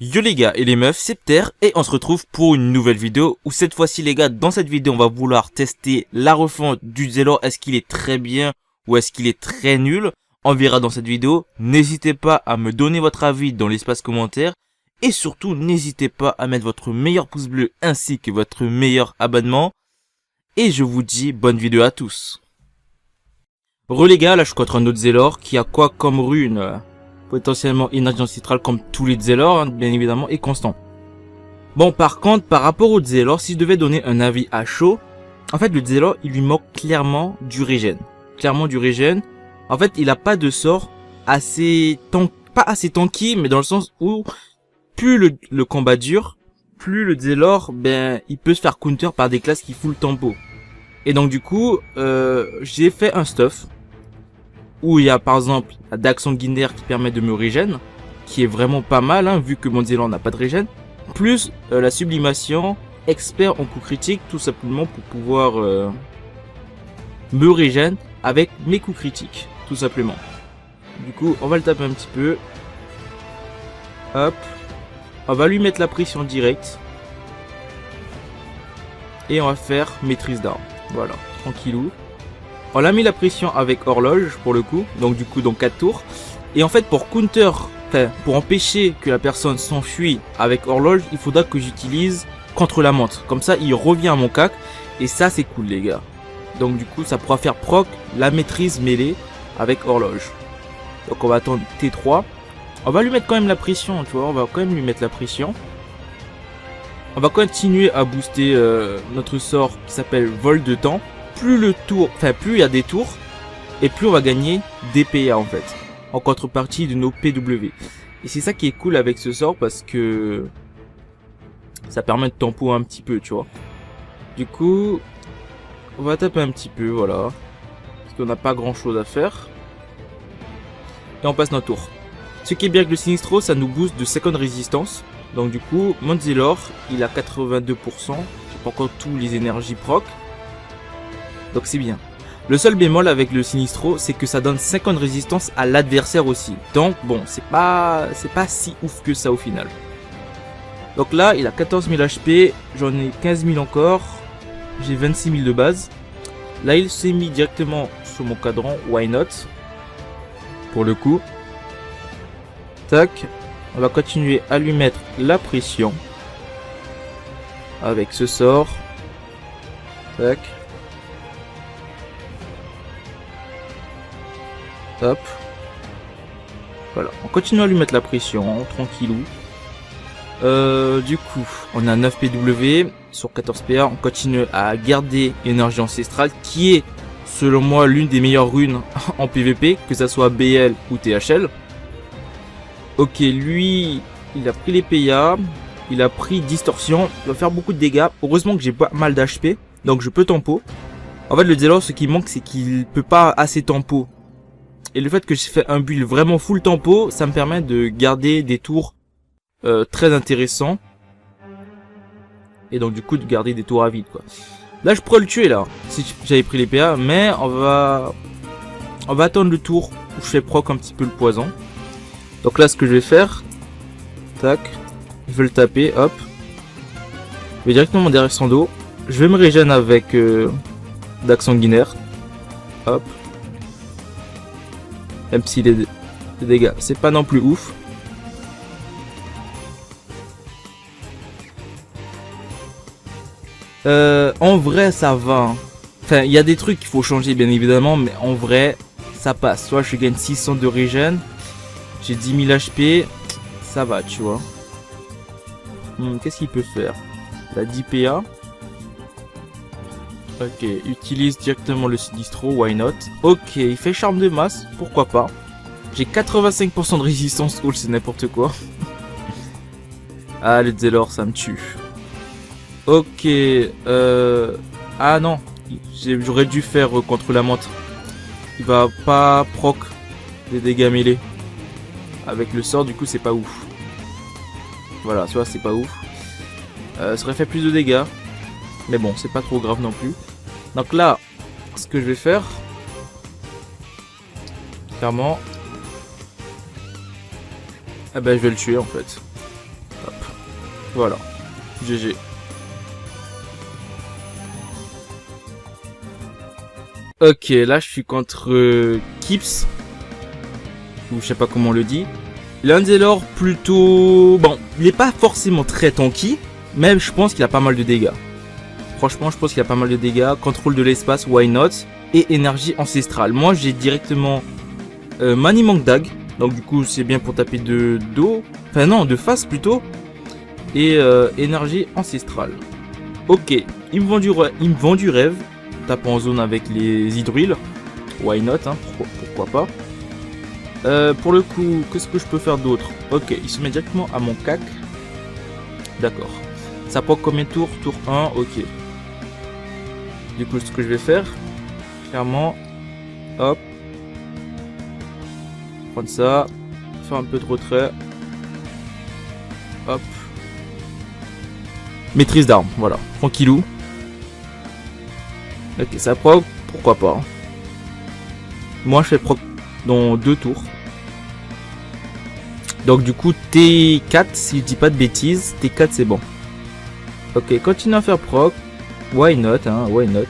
Yo les gars et les meufs, c'est Pter et on se retrouve pour une nouvelle vidéo où cette fois-ci les gars, dans cette vidéo on va vouloir tester la refonte du Zelor. Est-ce qu'il est très bien ou est-ce qu'il est très nul? On verra dans cette vidéo. N'hésitez pas à me donner votre avis dans l'espace commentaire et surtout n'hésitez pas à mettre votre meilleur pouce bleu ainsi que votre meilleur abonnement. Et je vous dis bonne vidéo à tous. Les gars, là je suis contre un autre Zelor qui a quoi comme rune? Potentiellement énergie ancestrale comme tous les Zelor, hein, bien évidemment, et constant. Bon, par contre, par rapport au Zelor, si je devais donner un avis à chaud, en fait, le Zelor, il lui manque clairement du régène. Clairement du régène. En fait, il a pas de sort assez pas assez tanky, mais dans le sens où plus le combat dure, plus le Zelor, ben, il peut se faire counter par des classes qui full tempo. Et donc, du coup, j'ai fait un stuff où il y a par exemple la dague sanguinaire qui permet de me régène, qui est vraiment pas mal, hein, vu que mon Zelor n'a pas de régène, plus la sublimation expert en coup critique, tout simplement pour pouvoir me régène avec mes coups critiques, tout simplement. Du coup, on va le taper un petit peu. Hop. On va lui mettre la pression directe. Et on va faire maîtrise d'arme. Voilà, tranquillou. On a mis la pression avec horloge pour le coup, donc du coup dans 4 tours. Et en fait pour counter, enfin pour empêcher que la personne s'enfuit avec horloge, il faudra que j'utilise contre la montre. Comme ça il revient à mon cac et ça c'est cool les gars. Donc du coup ça pourra faire proc la maîtrise mêlée avec horloge. Donc on va attendre T3. On va lui mettre quand même la pression, tu vois, on va quand même lui mettre la pression. On va continuer à booster notre sort qui s'appelle vol de temps. Plus le tour, enfin plus il y a des tours et plus on va gagner des PA en fait, en contrepartie de nos PW. Et c'est ça qui est cool avec ce sort parce que ça permet de tempo un petit peu, tu vois. Du coup, on va taper un petit peu, voilà, parce qu'on n'a pas grand chose à faire. Et on passe notre tour. Ce qui est bien avec le Sinistro, ça nous booste de seconde résistance. Donc du coup, mon Zelor, il a 82%, j'ai pas encore tous les énergies proc. Donc c'est bien. Le seul bémol avec le Sinistro, c'est que ça donne 50 résistance à l'adversaire aussi. Donc bon, c'est pas si ouf que ça au final. Donc là, il a 14 000 HP, j'en ai 15 000 encore, j'ai 26 000 de base. Là, il s'est mis directement sur mon cadran, why not? Pour le coup. Tac, on va continuer à lui mettre la pression. Avec ce sort. Tac. Hop. Voilà, on continue à lui mettre la pression, tranquillou. Du coup, on a 9 PW sur 14 PA. On continue à garder énergie ancestrale, qui est, selon moi, l'une des meilleures runes en PVP, que ça soit BL ou THL. Ok, lui, il a pris les PA, il a pris distorsion, il va faire beaucoup de dégâts. Heureusement que j'ai pas mal d'HP, donc je peux tempo. En fait, le Zelor, ce qui manque, c'est qu'il peut pas assez tempo. Et le fait que j'ai fait un build vraiment full tempo, ça me permet de garder des tours très intéressants. Et donc du coup de garder des tours à vide quoi. Là je pourrais le tuer là, si j'avais pris les PA, mais on va attendre le tour où je fais proc un petit peu le poison. Donc là ce que je vais faire, tac, je vais le taper, hop. Je vais directement derrière son dos. Je vais me régénérer avec dague sanguinaire. Hop. Même si les dégâts, c'est pas non plus ouf. En vrai, ça va. Enfin, il y a des trucs qu'il faut changer, bien évidemment, mais en vrai, ça passe. Soit je gagne 600 de régène, j'ai 10 000 HP, ça va, tu vois. Qu'est-ce qu'il peut faire? Il a 10 PA. Ok, utilise directement le Sinistro, why not? Ok, il fait charme de masse, pourquoi pas. J'ai 85% de résistance, oh c'est n'importe quoi. Ah le Zelor ça me tue. Ok, ah non, j'aurais dû faire contre la montre. Il va pas proc des dégâts mêlés. Avec le sort du coup c'est pas ouf. Voilà, tu vois c'est pas ouf. Ça aurait fait plus de dégâts. Mais bon, c'est pas trop grave non plus. Donc là, ce que je vais faire, clairement, eh ben je vais le tuer en fait. Voilà. GG. Ok, là je suis contre Kips. Ou je sais pas comment on le dit. Lancelot plutôt... Bon, il est pas forcément très tanky. Mais je pense qu'il a pas mal de dégâts. Franchement, je pense qu'il a pas mal de dégâts. Contrôle de l'espace, why not. Et énergie ancestrale. Moi j'ai directement Manimanque Dag. Donc du coup c'est bien pour taper de dos. Enfin non, de face plutôt. Et énergie ancestrale. Ok, il me vend du rêve. Tape en zone avec les hydruiles. Why not, hein, pourquoi pas. Pour le coup, qu'est-ce que je peux faire d'autre? Ok, il se met directement à mon cac. D'accord. Ça prend combien de tours? Tour 1, ok. Du coup, ce que je vais faire, clairement, hop. Prendre ça. Faire un peu de retrait. Hop. Maîtrise d'armes, voilà. Tranquillou. Ok, ça proc, pourquoi pas. Hein. Moi, je fais proc dans 2 tours. Donc, du coup, T4, si je dis pas de bêtises, T4, c'est bon. Ok, continue à faire proc. Why not, hein, why not.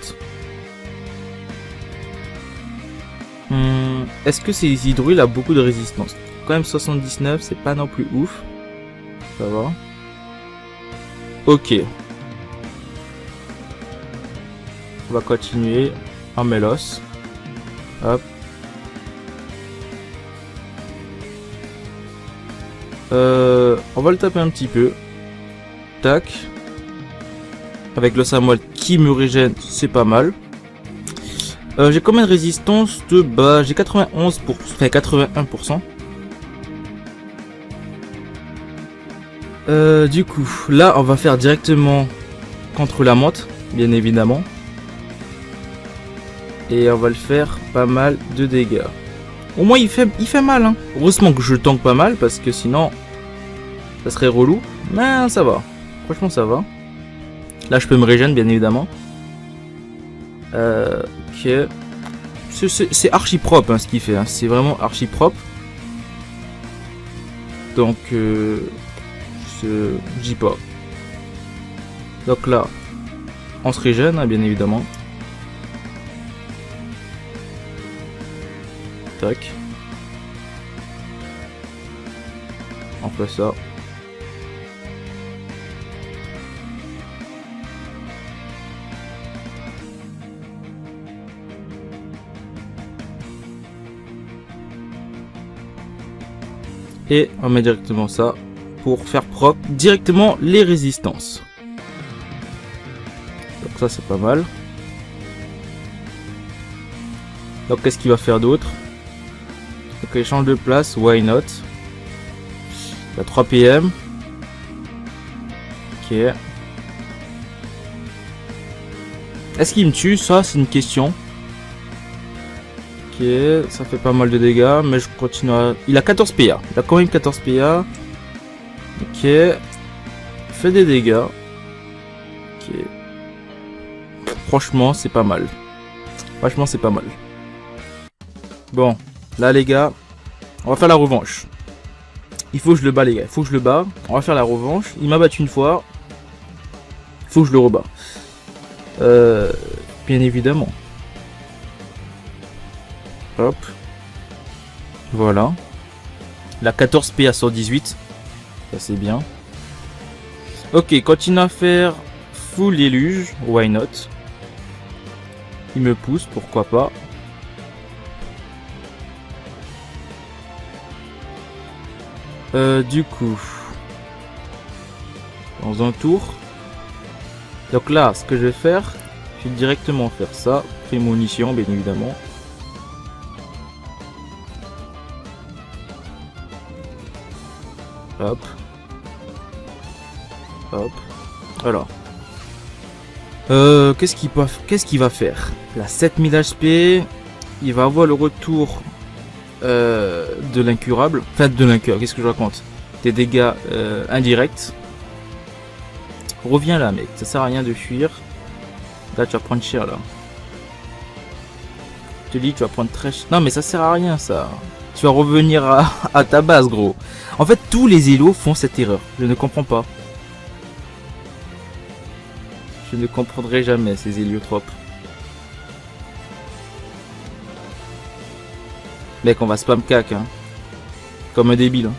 Est-ce que ces hydruiles a beaucoup de résistance? Quand même 79, c'est pas non plus ouf. Ça va. Ok. On va continuer. En mélos. Hop. On va le taper un petit peu. Tac. Avec le Samuel qui me régène, c'est pas mal. J'ai combien de résistance de bas? J'ai 91%, enfin 81%. Du coup, là, on va faire directement contre la menthe, bien évidemment. Et on va le faire pas mal de dégâts. Au moins, il fait mal, hein. Heureusement que je tank pas mal, parce que sinon, ça serait relou. Mais ça va. Franchement, ça va. Là, je peux me régénérer, bien évidemment. Ok. C'est archi propre, hein, ce qu'il fait. Hein. C'est vraiment archi propre. Donc, je dis pas. Donc là, on se régène, hein, bien évidemment. Tac. On fait ça. Et on met directement ça pour faire propre directement les résistances. Donc ça c'est pas mal. Donc qu'est-ce qu'il va faire d'autre? Donc il change de place, why not? Il a 3 PM. Ok. Est-ce qu'il me tue? Ça c'est une question. Ok, ça fait pas mal de dégâts, mais je continue à... Il a 14 PA. Il a quand même 14 PA. Ok. Il fait des dégâts. Ok. Franchement, c'est pas mal. Franchement, c'est pas mal. Bon, là les gars, on va faire la revanche. Il faut que je le bats les gars, il faut que je le bats. On va faire la revanche. Il m'a battu une fois. Il faut que je le rebats. Bien évidemment. Hop. Voilà. Il a 14 PA sur 18. Ça c'est bien. Ok, continue à faire full déluge. Why not? Il me pousse, pourquoi pas. Du coup, dans un tour. Donc là, ce que je vais faire, je vais directement faire ça. Prémonition, bien évidemment. Hop. Hop. Alors. Qu'est-ce qu'il va faire? La 7000 HP. Il va avoir le retour de l'incurable. Enfin, de l'incurable. Qu'est-ce que je raconte? Des dégâts indirects. Reviens là, mec. Ça sert à rien de fuir. Là, tu vas prendre cher, là. Je te dis, tu vas prendre très cher. Non, mais ça sert à rien, ça. Tu vas revenir à ta base, gros. En fait, tous les élos font cette erreur. Je ne comprends pas. Je ne comprendrai jamais ces héliotropes. Mec, on va spam cac, hein. Comme un débile. Hein.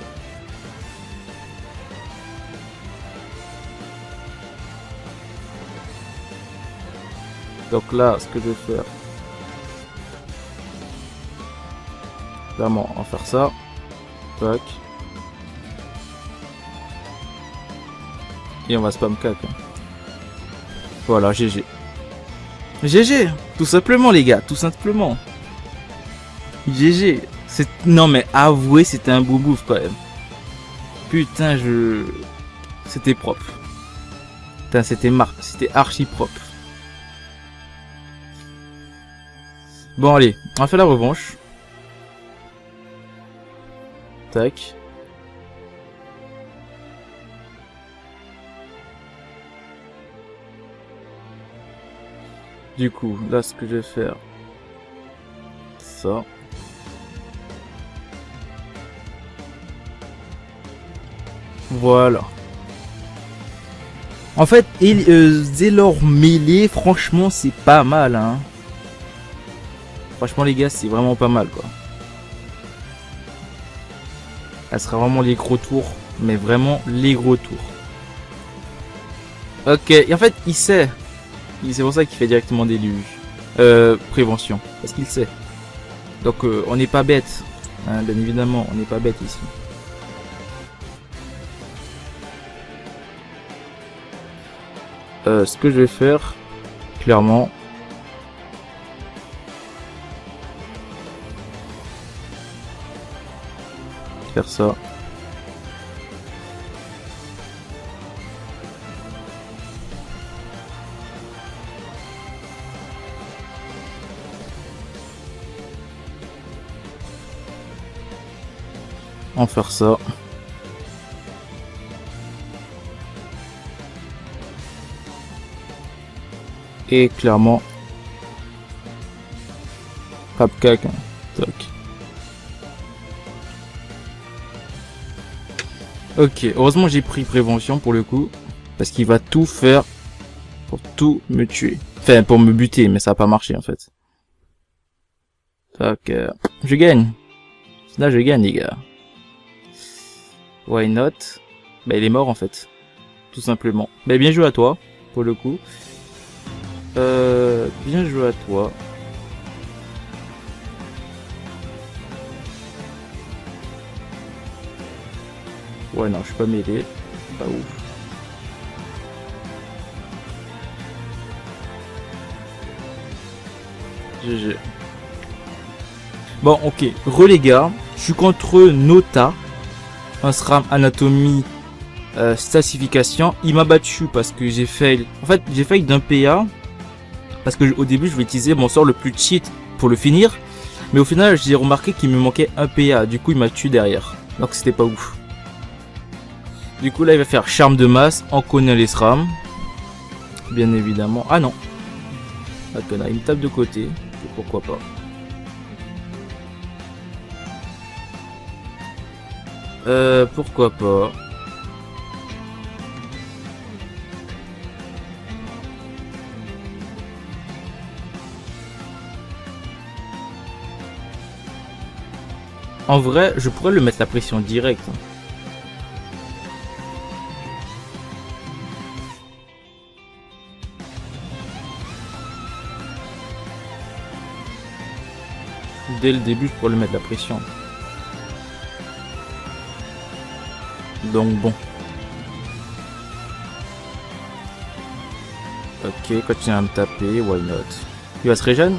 Donc là, ce que je vais faire... Clairement, on va faire ça. Tac. Et on va spam cac. Hein. Voilà, GG. GG, tout simplement les gars, tout simplement. GG. Non mais avouez, c'était un beau move quand même. Putain, c'était propre. Putain, c'était archi propre. Bon allez, on va faire la revanche. Tac. Du coup, là ce que je vais faire, ça. Voilà. En fait, Zélor mêlé, franchement, c'est pas mal, hein. Franchement, les gars, c'est vraiment pas mal, quoi. Elle sera vraiment les gros tours, mais vraiment les gros tours. Ok, et en fait, il sait. C'est pour ça qu'il fait directement déluge. Prévention, parce qu'il sait. Donc, on n'est pas bête. Hein, bien évidemment, on n'est pas bête ici. Ce que je vais faire, clairement, faire ça. En faire ça. Et clairement, hop cac, hein. Toc. Ok, heureusement j'ai pris prévention pour le coup, parce qu'il va tout faire pour tout me tuer. Enfin, pour me buter, mais ça n'a pas marché en fait. Toc, je gagne. Là je gagne les gars. Why not? Bah il est mort en fait. Tout simplement. Bah bien joué à toi, pour le coup. Bien joué à toi. Ouais non, je suis pas mêlé. Pas ouf. GG. Bon ok, les gars. Je suis contre Nota. Un SRAM anatomie stassification. Il m'a battu parce que j'ai fail. En fait, j'ai fail d'un PA. Parce que au début, je vais utiliser mon sort le plus cheat pour le finir. Mais au final, j'ai remarqué qu'il me manquait un PA. Du coup, il m'a tué derrière. Donc, c'était pas ouf. Du coup, là, il va faire charme de masse. On connaît les SRAM. Bien évidemment. Ah non. Attends, là, il me tape de côté. Pourquoi pas. Pourquoi pas. En vrai, je pourrais le mettre la pression directe. Dès le début, je pourrais le mettre la pression. Donc bon. Ok, continue à me taper, why not. Il va se régénérer?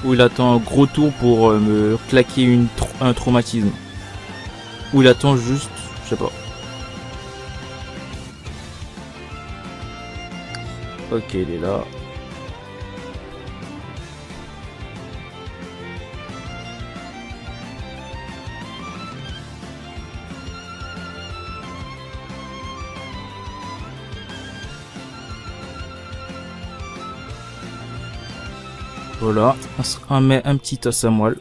Ou il attend un gros tour pour me claquer un traumatisme? Ou il attend juste, je sais pas. Ok, il est là. Voilà, on met un petit os à moelle.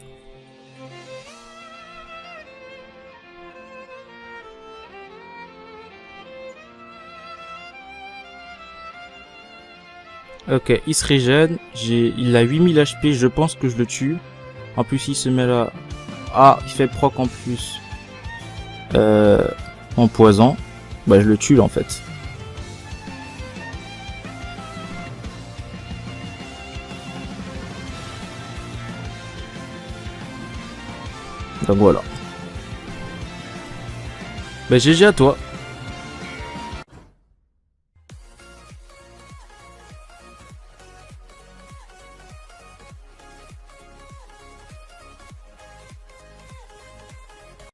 Ok, il se régène. Il a 8000 HP, je pense que je le tue. En plus, il se met là. Ah, il fait proc en plus. En poison. Bah, je le tue là, en fait. Donc voilà. Bah, GG à toi.